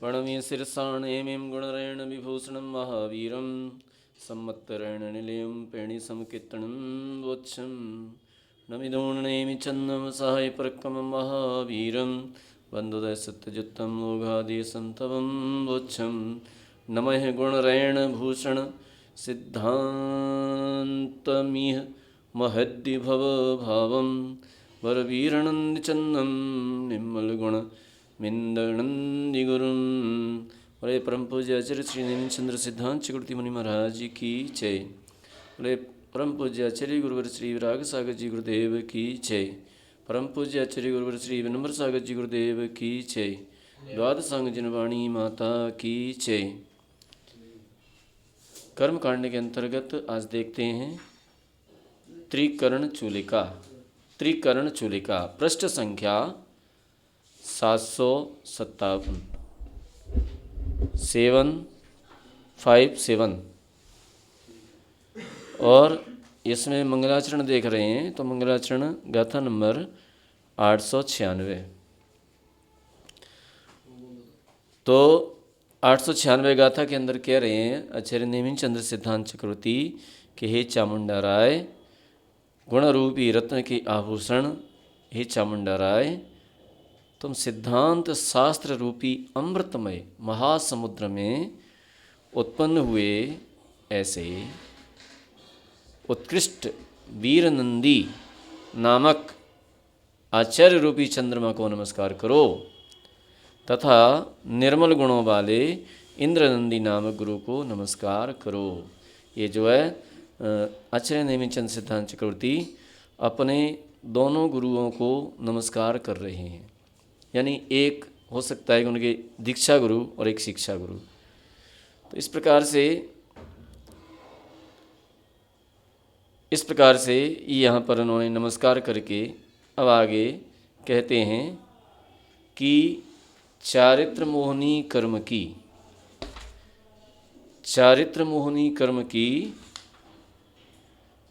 प्रणम्य शिरसाणेमिं गुणरेण विभूषणं महावीरं सम्मत्तरेण निलयं पेणिसंकीर्तनं वोच्छं नमिदोर्णेमि चन्दं सहायप्रक्रमं महावीरं वन्दुदयसत्ययुक्तं मोघादिसन्तवं वोच्छं नमः गुणरेण भूषण सिद्धान्तमिह महद्विभवभावं वरवीरनन्दचन्दं निर्मलगुण मिंदनंदिगुरुम। बोले परम पूज्य आचार्य श्री नवीन चंद्र सिद्धांत चक्रवर्ती मुनि महाराज जी की जय। बोले परम पूज्य आचार्य गुरुवर श्री विराग सागर जी गुरुदेव की जय। परम पूज्य आचार्य गुरुवर श्री विनम्र सागर जी गुरुदेव की जय। द्वादशांग जनवाणी माता की जय। कर्म कांड के अंतर्गत आज देखते हैं त्रिकरण चूलिका। त्रिकरण चूलिका पृष्ठ संख्या 757 और इसमें मंगलाचरण देख रहे हैं तो मंगलाचरण गाथा नंबर 896। तो 896 गाथा के अंदर कह रहे हैं आचार्य नेमिन चंद्र सिद्धांत चक्रवर्ती कि हे चामुंडा राय, गुण रूपी रत्न के आभूषण, हे चामुंडा राय, तुम सिद्धांत शास्त्र रूपी अमृतमय महासमुद्र में उत्पन्न हुए ऐसे उत्कृष्ट वीरनंदी नामक आचार्य रूपी चंद्रमा को नमस्कार करो तथा निर्मल गुणों वाले इंद्रनंदी नामक गुरु को नमस्कार करो। ये जो है आचार्य नेमिन चंद्र सिद्धांत चक्रवर्ती अपने दोनों गुरुओं को नमस्कार कर रहे हैं। यानी एक हो सकता है कि उनके दीक्षा गुरु और एक शिक्षा गुरु। तो इस प्रकार से यहाँ पर उन्होंने नमस्कार करके अब आगे कहते हैं कि चारित्र मोहनी कर्म की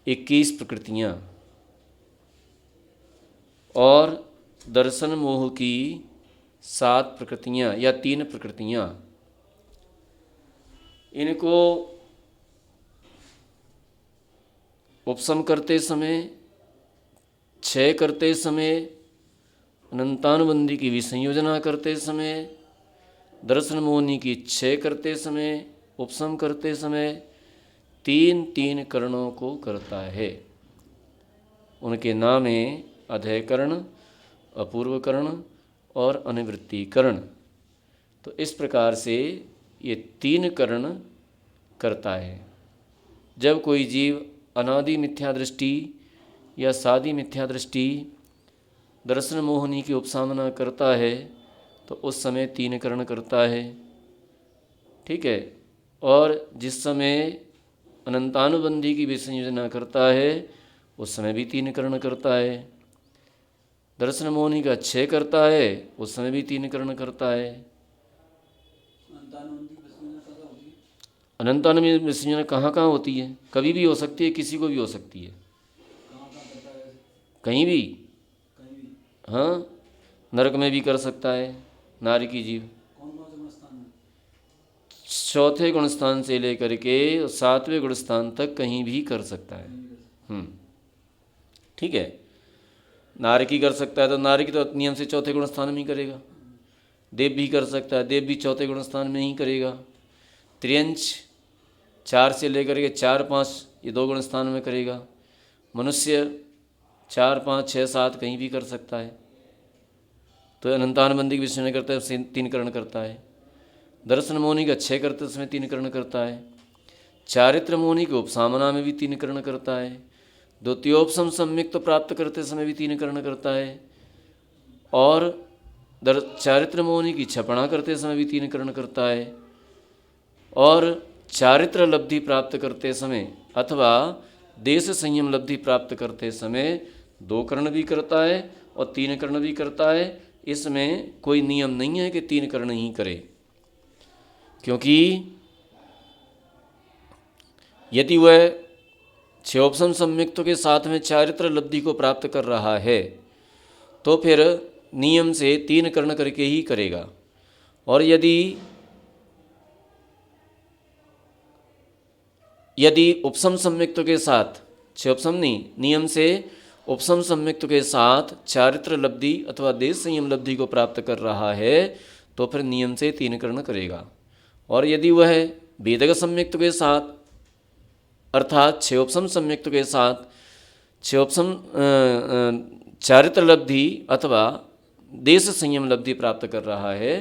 21 प्रकृतियाँ और दर्शन मोह की 7 प्रकृतियाँ या 3 प्रकृतियाँ, इनको उपशम करते समय, क्षय करते समय, अनंतानुबंधी की विसंयोजना करते समय, दर्शन मोहनी की क्षय करते समय, उपशम करते समय 3 करणों को करता है। उनके नाम हैं अधैकरण, अपूर्वकरण और अनिवृत्तिकरण। तो इस प्रकार से ये 3 करण करता है। जब कोई जीव अनादि मिथ्या दृष्टि या सादी मिथ्या दृष्टि दर्शन मोहनी की उपसामना करता है तो उस समय 3 करण करता है। ठीक है। और जिस समय अनंतानुबंधी की विसंयोजना करता है उस समय भी 3 करण करता है। दर्शन मोहनी का क्षय करता है उस समय भी 3 करण करता है। अनंतानुबंधी विसंयोजना कहाँ कहाँ होती है? कभी भी हो सकती है, किसी को भी हो सकती है, कहीं भी। हाँ, नरक में भी कर सकता है नारी की जीव। चौथे गुण स्थान से लेकर के 7वें गुण स्थान तक कहीं भी कर सकता है। ठीक है। नारी की कर सकता है तो नारी की तो नियम से चौथे गुण स्थान में ही करेगा। देव भी कर सकता है, देव भी चौथे गुण स्थान में ही करेगा। त्रियंच 4 से लेकर के 4, 5 ये 2 गुण स्थान में करेगा। मनुष्य 4, 5, 6, 7 कहीं भी कर सकता है। तो अनंतानुबंधी की विसंयोजना करता है 3 करण करता है। दर्शन मोहनी का क्षय करते समय 3 करण करता है। चारित्र मोहनी के उपसामना में भी 3 करण करता है। द्वितीयोपसम सम्यक्त प्राप्त करते समय भी 3 करण करता है। और चारित्र मोहनी की क्षपणा करते समय भी 3 करण करता है। और चारित्र लब्धि प्राप्त करते समय अथवा देश संयम लब्धि प्राप्त करते समय 2 करण भी करता है और 3 करण भी करता है। इसमें कोई नियम नहीं है कि 3 करण ही करे, क्योंकि यदि वह क्षयोपसम सम्यक्तों के साथ में चारित्र लब्धि को प्राप्त कर रहा है तो फिर नियम से 3 कर्ण करके ही करेगा। और यदि उपसम सम्यक्त के साथ, छह उपसम नहीं, नियम से उपसम सम्यक्त के साथ चारित्र लब्धि अथवा देश संयम लब्धि को प्राप्त कर रहा है तो फिर नियम से तीन करण करेगा। और यदि वह वेदक सम्यक्त के साथ अर्थात छह उपसम सम्यक्त के साथ छह उपसम चारित्र लब्धि अथवा देश संयम लब्धि प्राप्त कर रहा है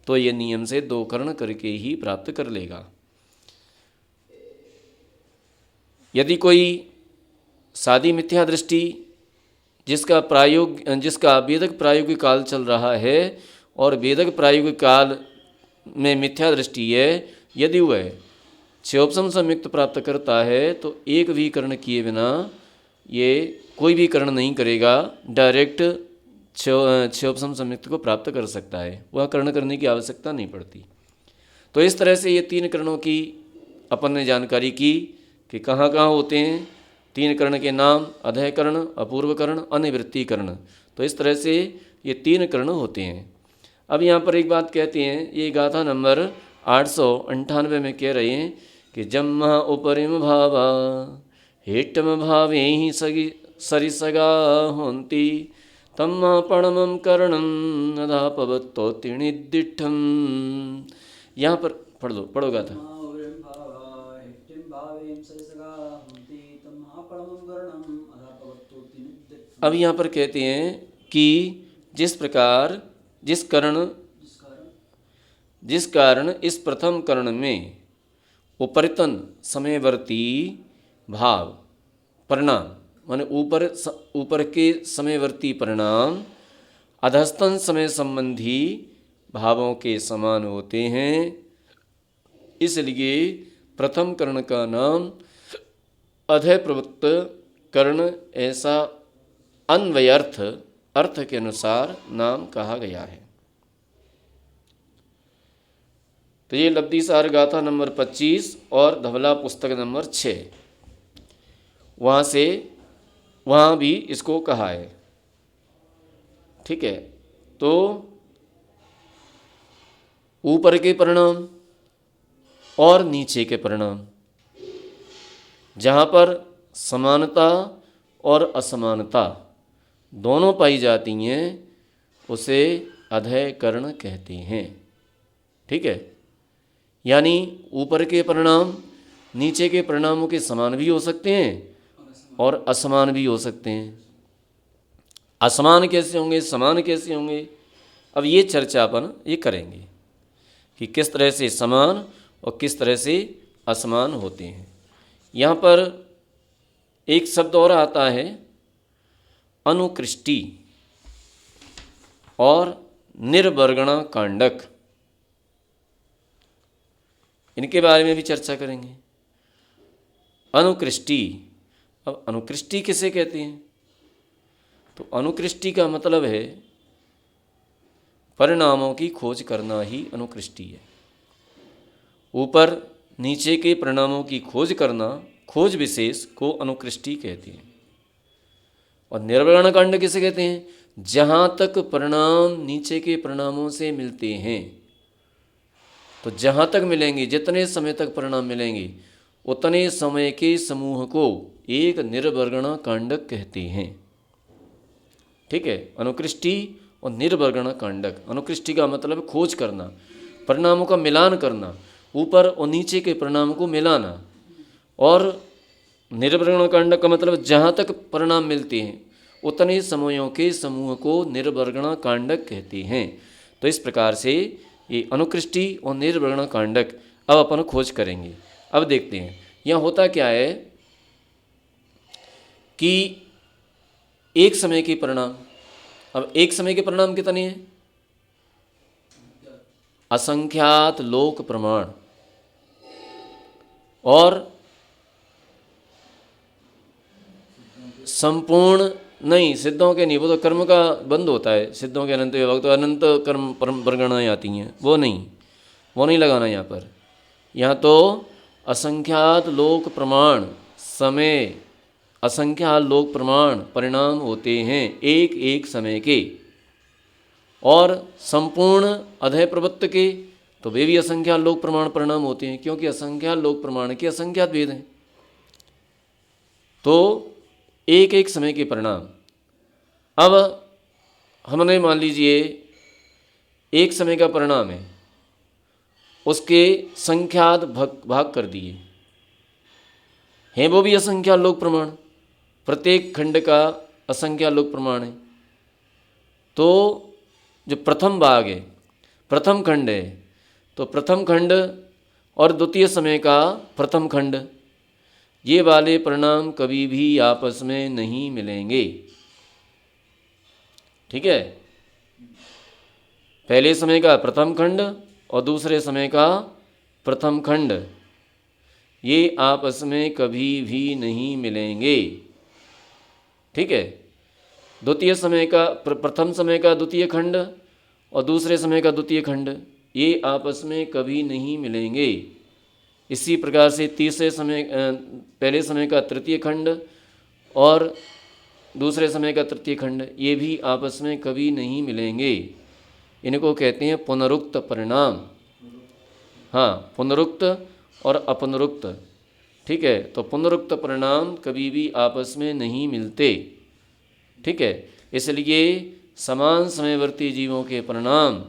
तो ये नियम से दो करण करके ही प्राप्त कर लेगा। यदि कोई सादी मिथ्या दृष्टि जिसका वेदक प्रायोगिक काल चल रहा है और वेदक प्रायोगिक काल में मिथ्या दृष्टि है, यदि वह छयोपसम संयुक्त प्राप्त करता है तो एक भी कर्ण किए बिना ये कोई भी कर्ण नहीं करेगा, डायरेक्ट छयोपसम संयुक्त को प्राप्त कर सकता है, वह कर्ण करने की आवश्यकता नहीं पड़ती। तो इस तरह से ये तीन कर्णों की अपन ने जानकारी की कि कहाँ कहाँ होते हैं तीन कर्ण के नाम, अधय कर्ण, अपूर्व कर्ण, अनिवृत्ति कर्ण। तो इस तरह से ये तीन कर्ण होते हैं। अब यहाँ पर एक बात कहते हैं, ये गाथा नंबर 898 में कह रहे हैं कि जम्मा उपरिम भावा हेटम भावे ही सरिसगा होन्ति तम्मा पणमम कर्णम अधापवत्तो तिणिदिठम। यहाँ पर पढ़ो गाथा। अब यहाँ पर कहते हैं कि जिस कारण इस प्रथम कर्ण में उपरितन समयवर्ती भाव परिणाम माने ऊपर के समयवर्ती परिणाम अधस्तन समय संबंधी भावों के समान होते हैं, इसलिए प्रथम कर्ण का नाम अधय प्रवृत्त कर्ण ऐसा अन्वयर्थ अर्थ के अनुसार नाम कहा गया है। तो ये लब्धिसार गाथा नंबर 25 और धवला पुस्तक नंबर 6, वहाँ भी इसको कहा है। ठीक है, तो ऊपर के परिणाम और नीचे के परिणाम, जहाँ पर समानता और असमानता दोनों पाई जाती हैं उसे अधय कर्ण कहते हैं। ठीक है, यानी ऊपर के परिणाम नीचे के परिणामों के समान भी हो सकते हैं और असमान भी हो सकते हैं। असमान कैसे होंगे, समान कैसे होंगे, अब ये चर्चा अपन ये करेंगे कि किस तरह से समान और किस तरह से असमान होते हैं। यहाँ पर एक शब्द और आता है अनुकृष्टि और निर्वर्गणा कांडक, इनके बारे में भी चर्चा करेंगे। अनुकृष्टि, अब अनुकृष्टि किसे कहते हैं? तो अनुकृष्टि का मतलब है परिणामों की खोज करना ही अनुकृष्टि है। ऊपर नीचे के परिणामों की खोज करना, खोज विशेष को अनुकृष्टि कहते हैं। और निर्वर्गण कांड किसे कहते हैं? जहाँ तक परिणाम नीचे के परिणामों से मिलते हैं, तो जहाँ तक मिलेंगे, जितने समय तक परिणाम मिलेंगे उतने समय के समूह को एक निर्वर्गण कांडक कहते हैं। ठीक है, अनुकृष्टि और निर्वर्गण कांडक। अनुकृष्टि का मतलब खोज करना, परिणामों का मिलान करना, ऊपर और नीचे के परिणाम को मिलाना। और निर्वर्गण कांडक का मतलब जहाँ तक परिणाम मिलते हैं उतने समयों के समूह को निर्वर्गण कांडक कहते हैं। तो इस प्रकार से ये अनुकृष्टि और निर्वर्गण कांडक अब अपन खोज करेंगे। अब देखते हैं यहाँ होता क्या है कि एक समय के परिणाम, अब एक समय के परिणाम कितने हैं? असंख्यात लोक प्रमाण। और संपूर्ण नहीं, सिद्धों के नहीं, वो तो कर्म का बंद होता है। सिद्धों के अनंत विभाग तो अनंत कर्म परगणाएँ आती हैं, वो नहीं लगाना यहाँ पर। यहाँ तो असंख्यात लोक प्रमाण समय, असंख्यात लोक प्रमाण परिणाम होते हैं एक एक समय के। और संपूर्ण अधय प्रवृत्त के तो वे भी असंख्यात लोक प्रमाण परिणाम होते हैं, क्योंकि असंख्यात लोक प्रमाण के असंख्यात भेद हैं। तो एक एक समय के परिणाम, अब हमने मान लीजिए एक समय का परिणाम है, उसके संख्यात भाग कर दिए हैं, वो भी असंख्यात लोक प्रमाण, प्रत्येक खंड का असंख्यात लोक प्रमाण है। तो जो प्रथम भाग है, प्रथम खंड है, तो प्रथम खंड और द्वितीय समय का प्रथम खंड, ये वाले परिणाम कभी भी आपस में नहीं मिलेंगे। ठीक है, पहले समय का प्रथम खंड और दूसरे समय का प्रथम खंड, ये आपस में कभी भी नहीं मिलेंगे। ठीक है, द्वितीय समय का प्रथम समय का द्वितीय खंड और दूसरे समय का द्वितीय खंड, ये आपस में कभी नहीं मिलेंगे। इसी प्रकार से तीसरे समय पहले समय का तृतीय खंड और दूसरे समय का तृतीय खंड, ये भी आपस में कभी नहीं मिलेंगे। इनको कहते हैं पुनरुक्त परिणाम। हाँ, पुनरुक्त और अपनुरुक्त। ठीक है, तो पुनरुक्त परिणाम कभी भी आपस में नहीं मिलते। ठीक है, इसलिए समान समयवर्ती जीवों के परिणाम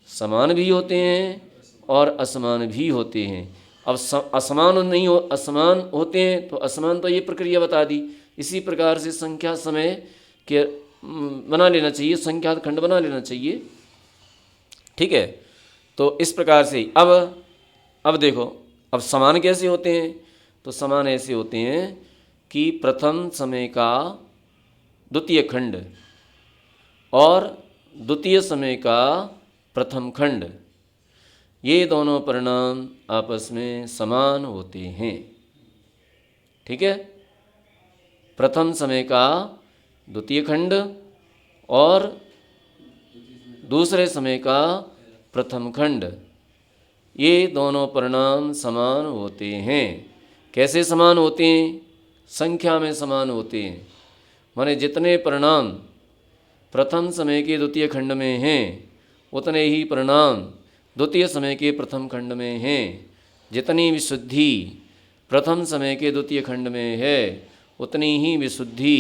समान भी होते हैं और असमान भी होते हैं। अब असमान नहीं हो, असमान होते हैं तो असमान तो ये प्रक्रिया बता दी। इसी प्रकार से संख्या समय के बना लेना चाहिए, संख्यात खंड बना लेना चाहिए। ठीक है, तो इस प्रकार से अब देखो, अब समान कैसे होते हैं, तो समान ऐसे होते हैं कि प्रथम समय का द्वितीय खंड और द्वितीय समय का प्रथम खंड, ये दोनों परिणाम आपस में समान होते हैं। ठीक है, प्रथम समय का द्वितीय खंड और दूसरे समय का प्रथम खंड, ये दोनों परिणाम समान होते हैं। कैसे समान होते हैं? संख्या में समान होते हैं। माने जितने परिणाम प्रथम समय के द्वितीय खंड में हैं, उतने ही परिणाम द्वितीय समय के प्रथम खंड में हैं। जितनी विशुद्धि प्रथम समय के द्वितीय खंड में है, उतनी ही विशुद्धि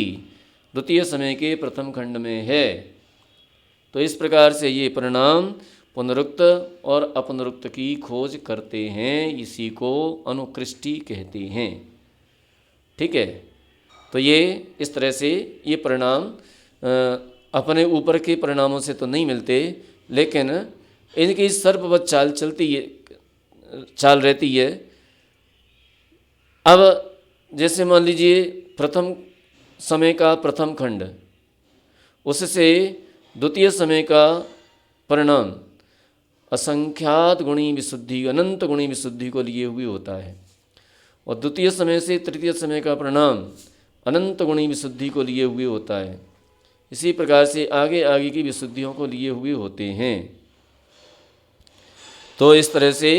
द्वितीय समय के प्रथम खंड में है। तो इस प्रकार से ये परिणाम पुनरुक्त और अपनुरुक्त की खोज करते हैं। इसी को अनुकृष्टि कहते हैं। ठीक है, तो ये इस तरह से ये परिणाम अपने ऊपर के परिणामों से तो नहीं मिलते, लेकिन इनकी सर्पवत चाल चलती है, चाल रहती है। अब जैसे मान लीजिए प्रथम समय का प्रथम खंड, उससे द्वितीय समय का परिणाम असंख्यात गुणी विशुद्धि, अनंत गुणी विशुद्धि को लिए हुए होता है, और द्वितीय समय से तृतीय समय का परिणाम अनंत गुणी विशुद्धि को लिए हुए होता है। इसी प्रकार से आगे आगे की विशुद्धियों को लिए हुए होते हैं। तो इस तरह से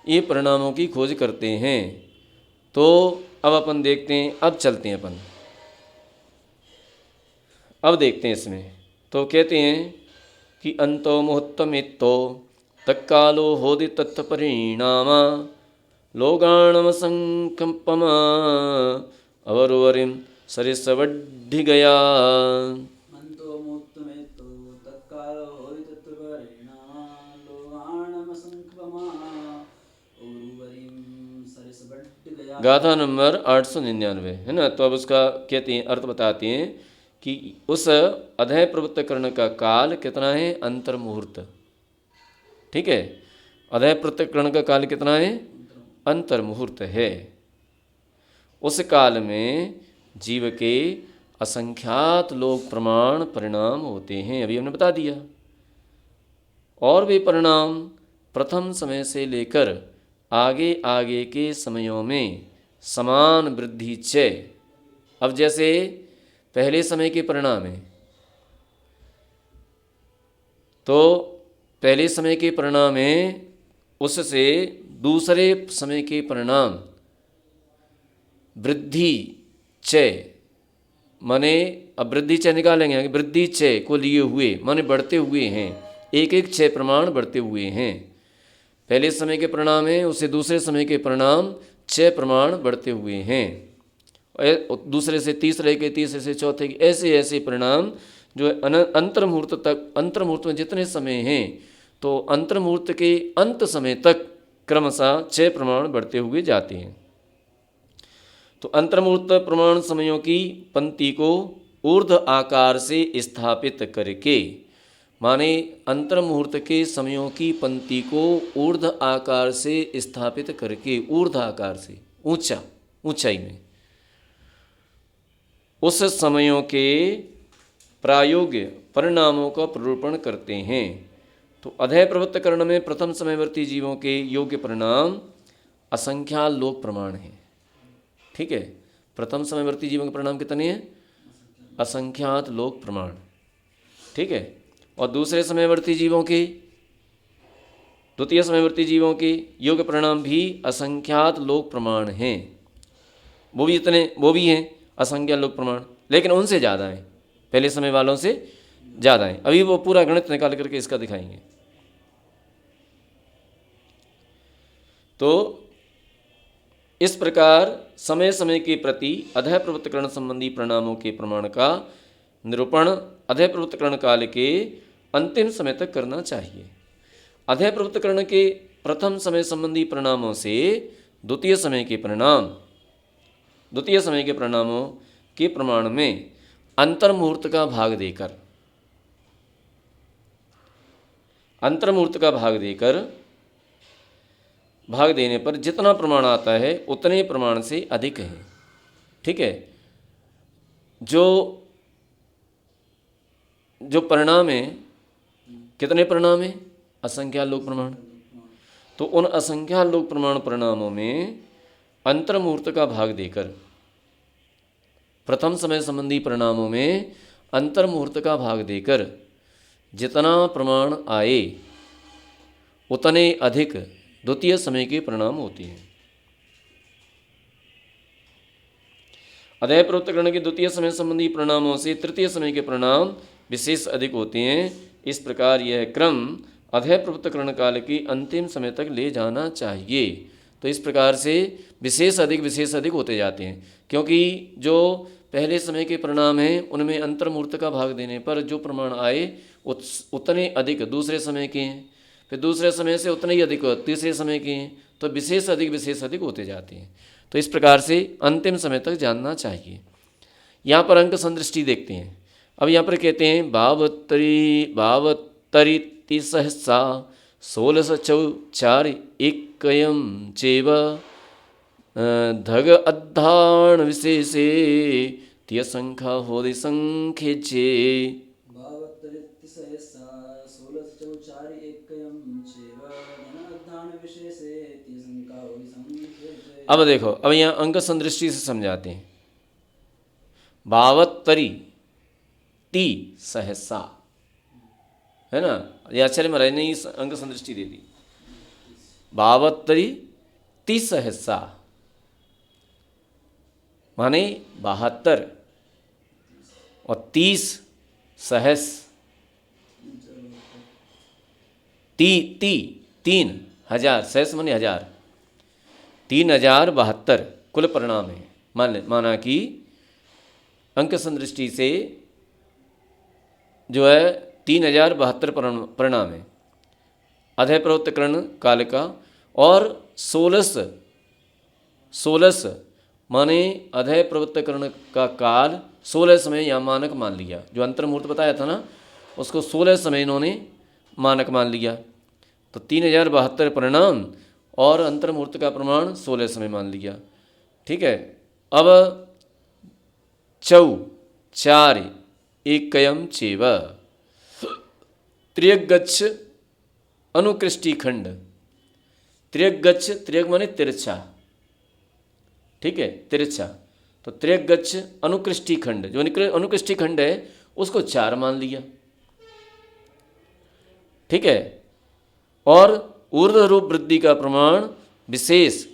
ये परिणामों की खोज करते हैं। तो अब अपन देखते हैं, अब चलते हैं अपन, अब देखते हैं इसमें। तो कहते हैं कि अंतो मुहूर्तमित्तो तत्कालो होदि तत्परिणामा लोगाणम संकंपमा अवरुवरिम सरिसवड्ढि गया। गाथा नंबर 899 है ना। तो अब उसका कहते हैं, अर्थ बताते हैं कि उस अधय प्रवृत्त कर्ण का काल कितना है? अंतर्मुहूर्त। ठीक है, अधय प्रवृत्त कर्ण का काल कितना है? अंतर्मुहूर्त है। उस काल में जीव के असंख्यात लोक प्रमाण परिणाम होते हैं, अभी हमने बता दिया। और वे परिणाम प्रथम समय से लेकर आगे आगे के समयों में समान वृद्धि च। अब जैसे पहले समय के परिणाम हैं, तो पहले समय के परिणाम हैं, उससे दूसरे समय के परिणाम वृद्धि च, माने अब वृद्धि च निकालेंगे, वृद्धि च को लिए हुए माने बढ़ते हुए हैं, एक एक 6 प्रमाण बढ़ते हुए हैं। पहले समय के परिणाम हैं, उससे दूसरे समय के परिणाम 6 प्रमाण बढ़ते हुए हैं, दूसरे से तीसरे के, तीसरे से चौथे के, ऐसे ऐसे परिणाम जो अंतर्मुहूर्त तक, अंतर्मुहूर्त में जितने समय हैं तो अंतर्मुहूर्त के अंत समय तक क्रमशः 6 प्रमाण बढ़ते हुए जाते हैं। तो अंतर्मुहूर्त प्रमाण समयों की पंक्ति को ऊर्ध्व आकार से स्थापित करके, माने अंतर्मुहूर्त के समयों की पंक्ति को ऊर्ध्व आकार से स्थापित करके, ऊर्ध्व आकार से ऊंचा, ऊंचाई में, उस समयों के प्रायोग्य परिणामों का प्ररूपण करते हैं। तो अधय प्रवृत्त करण में प्रथम समयवर्ती जीवों के योग्य परिणाम असंख्यात लोक प्रमाण हैं। ठीक है, प्रथम समयवर्ती जीवों के परिणाम कितने हैं? असंख्यात लोक प्रमाण। ठीक है, और दूसरे समयवर्ती जीवों के, द्वितीय समयवर्ती जीवों के योग्य परिणाम भी असंख्यात लोक प्रमाण हैं। वो भी हैं असंख्यात लोक प्रमाण, लेकिन उनसे ज़्यादा हैं, पहले समय वालों से ज़्यादा हैं। अभी वो पूरा गणित निकाल करके इसका दिखाएंगे। तो इस प्रकार समय समय के प्रति अधय प्रवृत्तकरण संबंधी परिणामों के प्रमाण का निरूपण अधय प्रवृत्तकरण काल के अंतिम समय तक करना चाहिए। अधय प्रवृत्तकरण के प्रथम समय संबंधी परिणामों से द्वितीय समय के परिणामों के प्रमाण में अंतर्मुहूर्त का भाग देने पर जितना प्रमाण आता है उतने प्रमाण से अधिक है। ठीक है, जो परिणाम है, कितने परिणाम है? असंख्यात लोक प्रमाण। तो उन असंख्यात लोक प्रमाण परिणामों में अंतर्मुहूर्त का भाग देकर, प्रथम समय संबंधी परिणामों में अंतर्मुहूर्त का भाग देकर जितना प्रमाण आए उतने अधिक द्वितीय समय के परिणाम होते हैं। अधय प्रवृत्तकरण के द्वितीय समय संबंधी परिणामों से तृतीय समय के परिणाम विशेष अधिक होते हैं। इस प्रकार यह क्रम अधय प्रवृत्तकरण काल के अंतिम समय तक ले जाना चाहिए। तो इस प्रकार से विशेष अधिक होते जाते हैं, क्योंकि जो पहले समय के परिणाम हैं उनमें अंतर्मुहूर्त का भाग देने पर जो प्रमाण आए उतने अधिक दूसरे समय के हैं, फिर दूसरे समय से उतने ही अधिक तीसरे समय के हैं, तो विशेष अधिक होते जाते हैं। तो इस प्रकार से अंतिम समय तक जानना चाहिए। यहाँ पर अंक संदृष्टि देखते हैं। अब यहाँ पर कहते हैं भावतरी सहसा 16 एकयम चेव धग अद्धान विशेषे तिय संख्या होदि संख्यजे। अब देखो, अब यहाँ अंक संदृष्टि से समझाते हैं। भावत्तरी ती सहसा, है ना, ये आचार्य महाराज ने अंक संदृष्टि दे दी। भावत्तरी ती सहसा माने 72 और 30 सहस, 3000 सहस माने 1000, 3072 कुल परिणाम है। माना कि अंक संदृष्टि से जो है 3072 परिणाम है अधय प्रवृत्तकरण काल का, और 16 माने अधय प्रवृत्तकरण का काल 16 समय या मानक मान लिया। जो अंतर्मुहूर्त बताया था ना, उसको 16 समय इन्होंने मानक मान लिया। तो 3072 परिणाम और अंतर्मुहूर्त का प्रमाण 16 समय मान लिया। ठीक है, अब 4 एकयम चेव त्र्यगच्छ अनुकृष्टि खंड। त्र्यगच्छ, त्र्यग माने तिरछा, ठीक है, तिरछा। तो त्र्यगच्छ अनुकृष्टि खंड, जो अनुकृष्टि खंड है उसको 4 मान लिया। ठीक है, और ऊर्ध्व रूप वृद्धि का प्रमाण विशेष,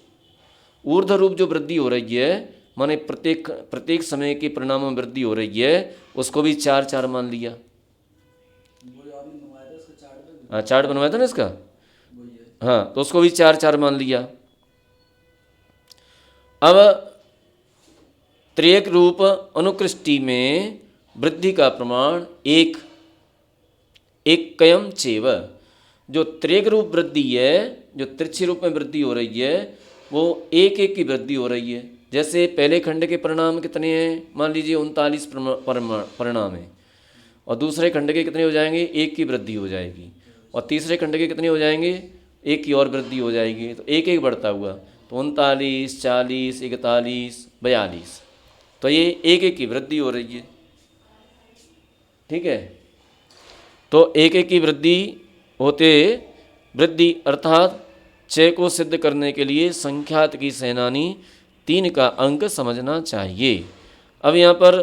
ऊर्ध्व रूप जो वृद्धि हो रही है माने प्रत्येक प्रत्येक समय के परिणामों में वृद्धि हो रही है, उसको भी 4 4 मान लिया। हाँ, चार्ट बनवाया था ना इसका। हाँ, तो उसको भी 4 4 मान लिया। अब त्रियक रूप अनुकृष्टि में वृद्धि का प्रमाण एक कयम चेव। जो त्रियक रूप वृद्धि है, जो तिरछे रूप में वृद्धि हो रही है, वो एक एक की वृद्धि हो रही है। जैसे पहले खंड के परिणाम कितने हैं, मान लीजिए 39 परिणाम है, और दूसरे खंड के कितने हो जाएंगे, एक की वृद्धि हो जाएगी, और तीसरे खंड के कितने हो जाएंगे, एक की और वृद्धि हो जाएगी। तो एक एक बढ़ता हुआ, तो 39, 40, 41, 42, तो ये एक एक की वृद्धि हो रही है। ठीक है, तो एक एक की वृद्धि होते वृद्धि अर्थात 6 को सिद्ध करने के लिए संख्यात की सेनानी 3 का अंक समझना चाहिए। अब यहाँ पर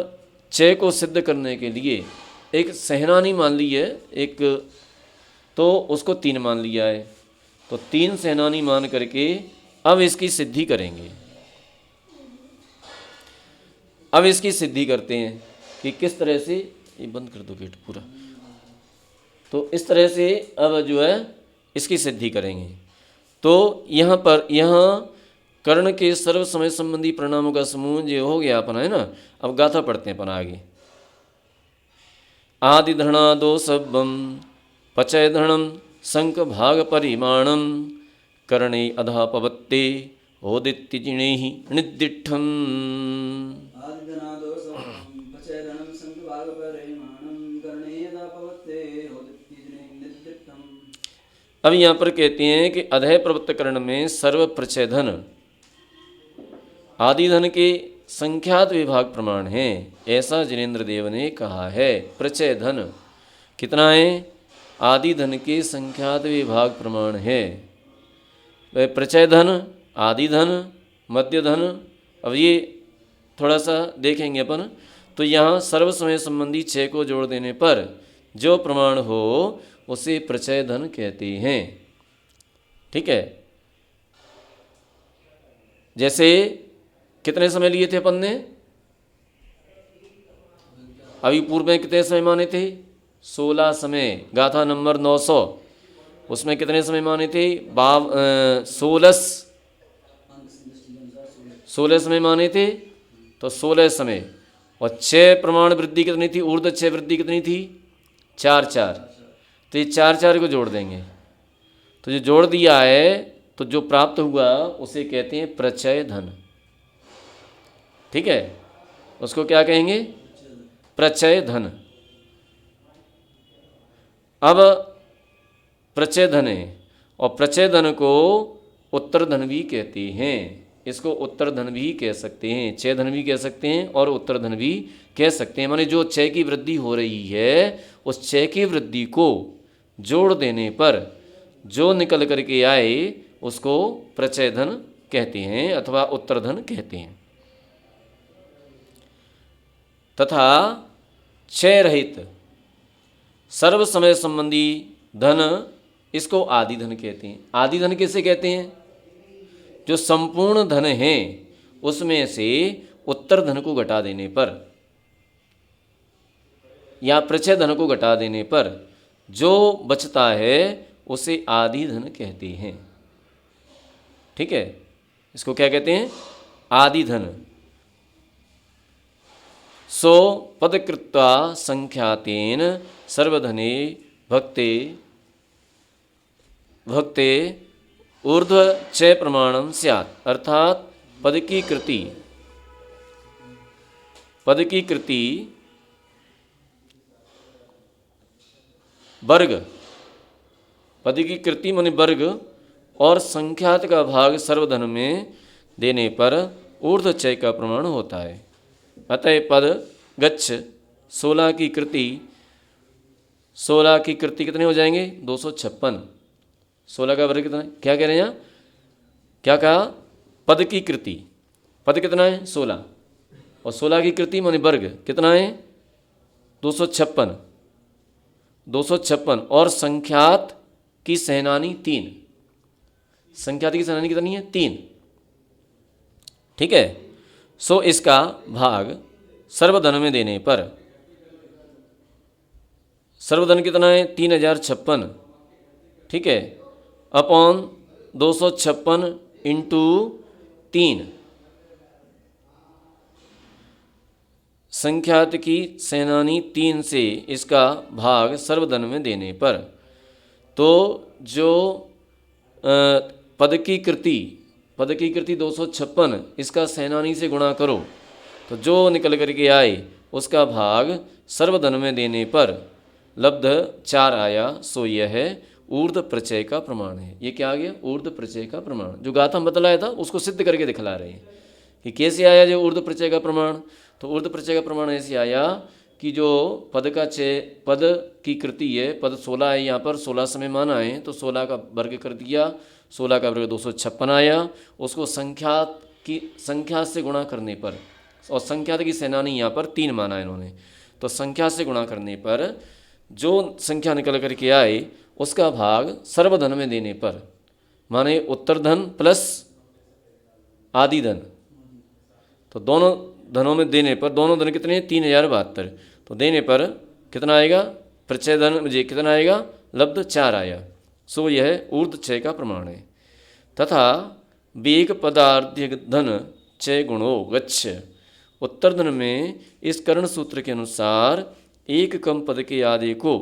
6 को सिद्ध करने के लिए एक सेनानी मान ली है एक, तो उसको 3 मान लिया है, तो 3 सेनानी मान करके अब इसकी सिद्धि करेंगे। अब इसकी सिद्धि करते हैं कि किस तरह से, ये बंद कर दो गेट पूरा, तो इस तरह से अब जो है इसकी सिद्धि करेंगे। तो यहाँ पर कर्ण के सर्व समय संबंधी परिणामों का समूह जो हो गया अपना, है ना। अब गाथा पढ़ते हैं अपन आगे। आदि धरणादो सब्बम पचय धरणम संक भाग परिमाणम कर्णे अधा पवत्ते होदित्य जिणे ही निदिठम। अब यहाँ पर कहते हैं कि अधय प्रवृत्त कर्ण में सर्व प्रचयधन आदि धन के संख्यात विभाग प्रमाण है, ऐसा जिनेन्द्र देव ने कहा है। प्रचय धन कितना है, आदि धन के संख्यात विभाग प्रमाण है। प्रचय धन, आदि धन, मध्य धन। अब ये थोड़ा सा देखेंगे अपन। तो यहाँ सर्व समय संबंधी 6 को जोड़ देने पर जो प्रमाण हो उसे प्रचय धन कहते हैं। ठीक है, जैसे कितने समय लिए थे अपन ने, अभी पूर्व में कितने समय माने थे, 16 समय। गाथा नंबर 900, उसमें कितने समय माने थे, 16 समय माने थे, तो 16 समय। और 6 प्रमाण वृद्धि कितनी थी, ऊर्ध्व 6 वृद्धि कितनी थी, 4 4। तो ये 4 4 को जोड़ देंगे, तो जो जोड़ दिया है तो जो प्राप्त हुआ उसे कहते हैं प्रचय धन। ठीक है, उसको क्या कहेंगे, प्रचय धन। अब प्रचय धन है, और प्रचय धन को उत्तर धन भी कहते हैं। इसको उत्तर धन भी कह सकते हैं, चय धन भी कह सकते हैं, और उत्तर धन भी कह सकते हैं। माने जो 6 की वृद्धि हो रही है, उस 6 की वृद्धि को जोड़ देने पर जो निकल करके आए उसको प्रचय धन कहते हैं अथवा उत्तर धन कहते हैं। तथा क्षय रहित सर्व समय संबंधी धन, इसको आदि धन कहते हैं। आदि धन किसे कहते हैं, जो संपूर्ण धन है उसमें से उत्तर धन को घटा देने पर या प्रचय धन को घटा देने पर जो बचता है उसे आदि धन कहते हैं। ठीक है, इसको क्या कहते हैं, आदि धन। सो पदकृत्वा संख्यातेन सर्वधने भक्ते भक्ते ऊर्ध्व चय प्रमाणम स्यात्। अर्थात पद की कृति वर्ग, पद की कृति माने वर्ग और संख्यात का भाग सर्वधन में देने पर ऊर्ध्व चय का प्रमाण होता है। अतः पद गच्छ 16 की कृति, 16 की कृति कितने हो जाएंगे, 256। 16 का वर्ग कितना है, क्या कह रहे हैं यहाँ, क्या कहा, पद की कृति, पद कितना है 16, और 16 की कृति माने वर्ग कितना है 256, 256। और संख्यात की सेनानी 3, संख्यात की सेनानी कितनी है 3। ठीक है, सो इसका भाग सर्वधन में देने पर, सर्वधन कितना है 3056, ठीक है, अपॉन 256 इंटू 3, संख्यात की सेनानी 3 से इसका भाग सर्वधन में देने पर, तो जो पद की कृति 256 इसका सेनानी से गुणा करो तो जो निकल करके आए उसका भाग सर्वधन में देने पर लब्ध 4 आया। सो यह है ऊर्ध्व प्रत्यय का प्रमाण है। ये क्या आ गया? ऊर्ध्व प्रत्यय का प्रमाण। जो गाथा हम बतलाया था उसको सिद्ध करके दिखला रहे हैं कि कैसे आया जो ऊर्ध्व प्रत्यय का प्रमाण। तो ऊर्ध्व प्रत्यय का प्रमाण ऐसे आया कि जो पद की कृति है, पद 16 है, यहाँ पर 16 समय माना है तो 16 का वर्ग कर दिया, 16 का वर्ग 256 आया। उसको संख्या से गुणा करने पर, और संख्या की सेनानी यहाँ पर 3 माना है इन्होंने, तो संख्या से गुणा करने पर जो संख्या निकल करके आए उसका भाग सर्वधन में देने पर, माने उत्तर धन प्लस आदि धन, तो दोनों धनों में देने पर, दोनों धन कितने 3072, तो देने पर कितना आएगा? प्रत्यय धन मुझे कितना आएगा? लब्ध 4 आया। सो यह ऊर्ध्व क्षय का प्रमाण है। तथा वेग पदार्थ धन क्षय गुणो गच्छ, उत्तर धन में इस कर्ण सूत्र के अनुसार एक कम पद के आदि को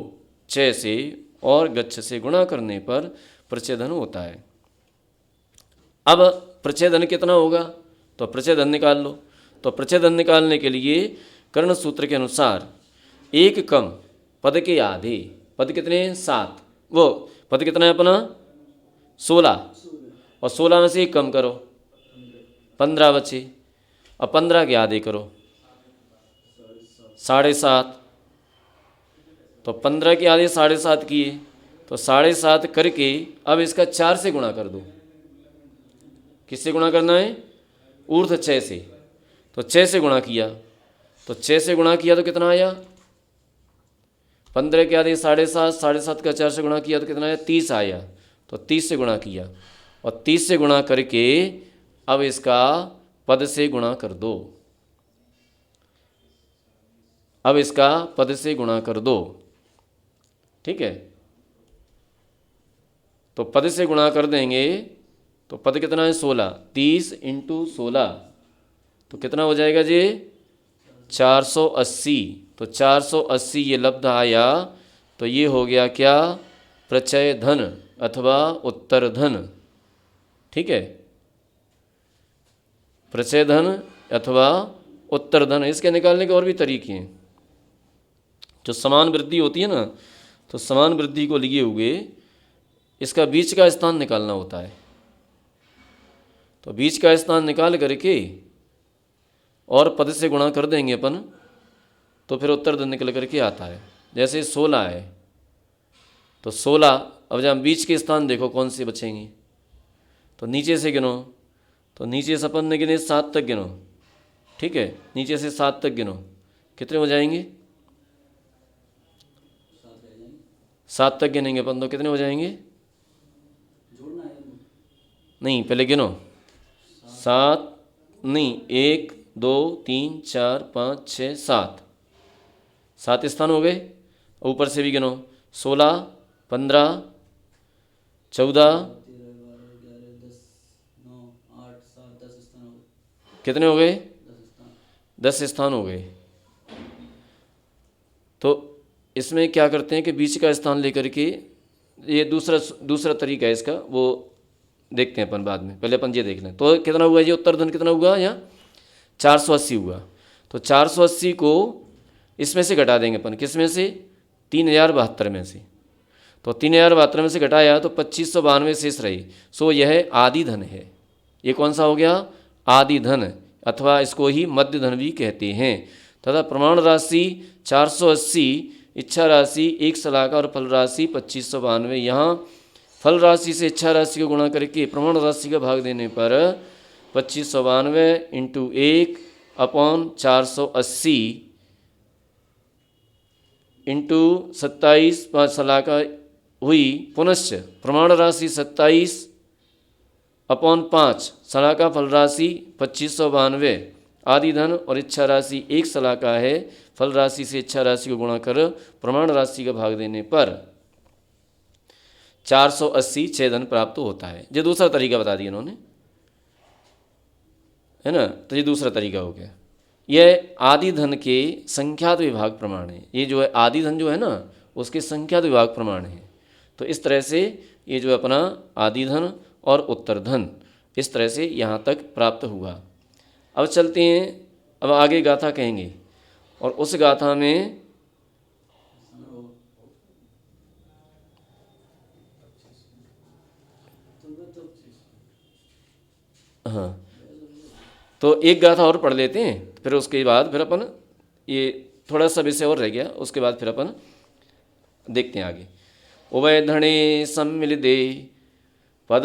क्षय से और गच्छ से गुणा करने पर प्रत्यय धन होता है। अब प्रत्यय धन कितना होगा? तो प्रत्यय धन निकाल लो। तो प्रत्यय धन निकालने के लिए कर्ण सूत्र के अनुसार एक कम पद के आधे, पद कितने हैं? 7, वो पद कितना है अपना 16, और 16 में से एक कम करो 15 बचे, और 15 के आधे करो 7.5, तो 15 के आधे 7.5 किए, तो 7.5 करके अब इसका 4 से गुणा कर दो। किससे गुणा करना है? ऊर्ध्व 6 से। तो 6 से गुणा किया, तो 6 से गुणा किया तो कितना आया? 15 के आधे 7.5, 7.5 का 4 से गुणा किया तो कितना आया? 30 आया। तो 30 से गुणा किया, और 30 से गुणा करके अब इसका पद से गुणा कर दो। अब इसका पद से गुणा कर दो, ठीक है। तो पद से गुणा कर देंगे तो पद कितना है? 16, 30 इंटू 16 तो कितना हो जाएगा जी? 480। तो 480 ये लब्ध आया, तो ये हो गया क्या? प्रत्यय धन अथवा उत्तर धन, ठीक है, प्रत्यय धन अथवा उत्तर धन। इसके निकालने के और भी तरीके हैं। जो समान वृद्धि होती है ना, तो समान वृद्धि को लिए हुए इसका बीच का स्थान निकालना होता है। तो बीच का स्थान निकाल करके और पद से गुणा कर देंगे अपन, तो फिर उत्तर धन निकल करके आता है। जैसे 16 है तो 16, अब जब बीच के स्थान देखो कौन से बचेंगे, तो नीचे से गिनो, तो नीचे से अपन ने गिने 7 तक गिनो, ठीक है, नीचे से 7 तक गिनो, कितने हो जाएंगे? 7 तक गिनेंगे अपन तो कितने हो जाएंगे? नहीं, पहले गिनो 7, नहीं 1 2 3 4 5 6 7, 7 स्थान हो गए। ऊपर से भी गिनो 16 15 14, कितने हो गए? 10 स्थान हो गए। तो इसमें क्या करते हैं कि बीच का स्थान लेकर के, ये दूसरा तरीका है इसका, वो देखते हैं अपन बाद में, पहले अपन ये देख लें। तो कितना हुआ ये उत्तर धन? कितना हुआ यहाँ? 480 हुआ। तो 480 को इसमें से घटा देंगे अपन, किस में से? 3072 में से। तो 3072 में से घटाया तो 2592 शेष रही। सो यह आदि धन है। ये कौन सा हो गया? आदि धन, अथवा इसको ही मध्य धन भी कहते हैं। तथा प्रमाण राशि 480, इच्छा राशि 1 सलाका और फल राशि 2592। यहाँ फल राशि से इच्छा राशि को गुणा करके प्रमाण राशि का भाग देने पर 2592 इंटू 1 अपॉन 480 इंटू 27 5 सलाका हुई। पुनश्च प्रमाण राशि 27 अपॉन 5 सलाका फल राशि 2592 आदि धन और इच्छा राशि एक सलाका है, फल राशि से इच्छा राशि को गुणा कर प्रमाण राशि का भाग देने पर 480 छः धन प्राप्त होता है। ये दूसरा तरीका बता दिया इन्होंने, है ना। तो ये दूसरा तरीका हो गया। यह आदि धन के संख्यात विभाग प्रमाण है। ये जो है आदि धन जो है ना, उसके संख्यात विभाग प्रमाण है। तो इस तरह से ये जो है अपना आदि धन और उत्तर धन इस तरह से यहाँ तक प्राप्त हुआ। अब चलते हैं, अब आगे गाथा कहेंगे और उस गाथा में हाँ, तो एक गाथा और पढ़ लेते हैं, फिर उसके बाद फिर अपन ये थोड़ा सा विषय और रह गया, उसके बाद फिर अपन देखते हैं आगे। उभय धणे सम्मिलिते पद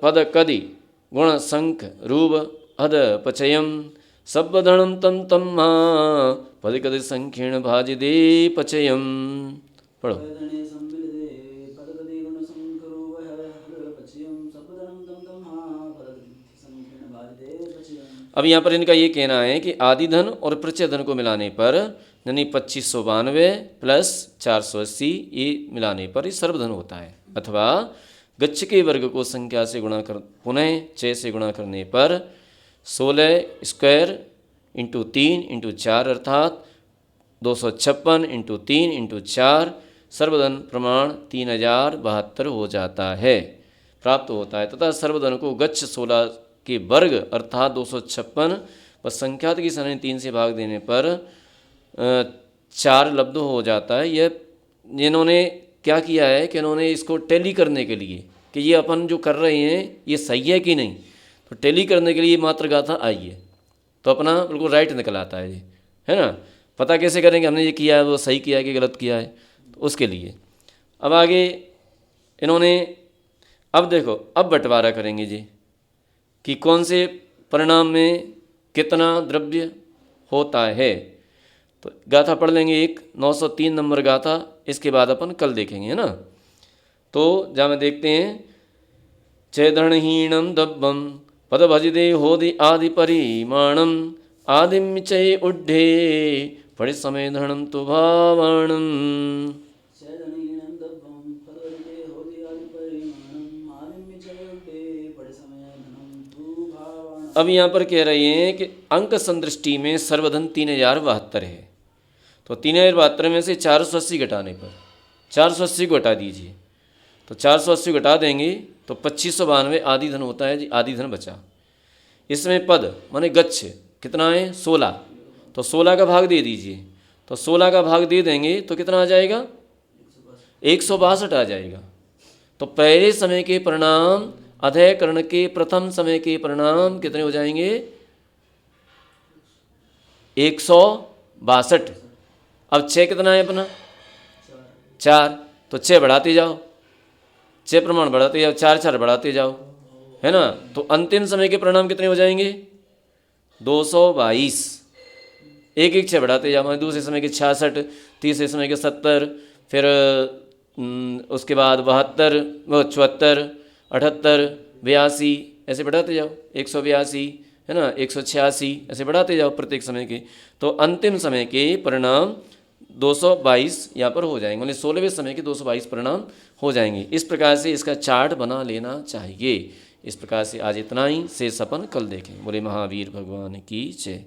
पद कदि गुण संख रूप अद पचयम सब्बधणम तम तम पद कदि संकीर्ण भाजिदे पचयम। पढ़ो। अब यहाँ पर इनका ये कहना है कि आदि धन और प्रचय धन को मिलाने पर यानी 2592 प्लस 480 ये मिलाने पर ये सर्वधन होता है, अथवा गच्छ के वर्ग को संख्या से गुणा कर पुनः 6 से गुणा करने पर 16 स्क्वायर इंटू 3 इंटू 4 अर्थात 256 इंटू 3 इंटू 4 सर्वधन प्रमाण 3072 हो जाता है, प्राप्त होता है। तथा सर्वधन को गच्छ 16 के वर्ग अर्थात 256 पर संख्यात की सरणी 3 से भाग देने पर 4 लब्ध हो जाता है। यह इन्होंने क्या किया है कि इन्होंने इसको टैली करने के लिए कि ये अपन जो कर रहे हैं ये सही है कि नहीं, तो टैली करने के लिए मात्र गाथा आई है, तो अपना बिल्कुल राइट निकल आता है ये, है ना। पता कैसे करेंगे हमने ये किया है वो सही किया है कि गलत किया है, तो उसके लिए अब आगे इन्होंने अब देखो अब बंटवारा करेंगे जी कि कौन से परिणाम में कितना द्रव्य होता है। तो गाथा पढ़ लेंगे एक 903 नंबर गाथा, इसके बाद अपन कल देखेंगे, है ना। तो जहाँ में देखते हैं चैधणहीणम दब्बम पद भजिदे होदि आदि परिमाणम आदिम चय उड्ढे पड़े समय धनम तो भावाणम। अब यहाँ पर कह रहे हैं कि अंक संदृष्टि में सर्वधन 3072 है, तो 3072 में से 480 घटाने पर 480 को घटा दीजिए, तो 480 घटा देंगे तो 2592 आदि धन होता है जी, आदि धन बचा। इसमें पद माने गच्छ कितना है 16, तो 16 का भाग दे दीजिए, तो 16 का भाग दे देंगे तो कितना आ जाएगा 162 आ जाएगा। तो पहले समय के परिणाम अधयकरण के प्रथम समय के परिणाम कितने हो जाएंगे 162। अब 6 कितना है अपना 4, तो 6 बढ़ाते जाओ, 6 प्रमाण बढ़ाते जाओ, 4 4 बढ़ाते जाओ, है ना। तो अंतिम समय के परिणाम कितने हो जाएंगे 222, एक एक 6 बढ़ाते जाओ। दूसरे समय के 66, तीसरे समय के 70, फिर उसके बाद 72, 74, 78, 82 ऐसे बढ़ाते जाओ, 182 है ना, 186 ऐसे बढ़ाते जाओ प्रत्येक समय के। तो अंतिम समय के परिणाम 222 यहाँ पर हो जाएंगे, मतलब 16वें समय के 222 परिणाम हो जाएंगे। इस प्रकार से इसका चार्ट बना लेना चाहिए। इस प्रकार से आज इतना ही, शेष अपन कल देखें। बोले महावीर भगवान की जय।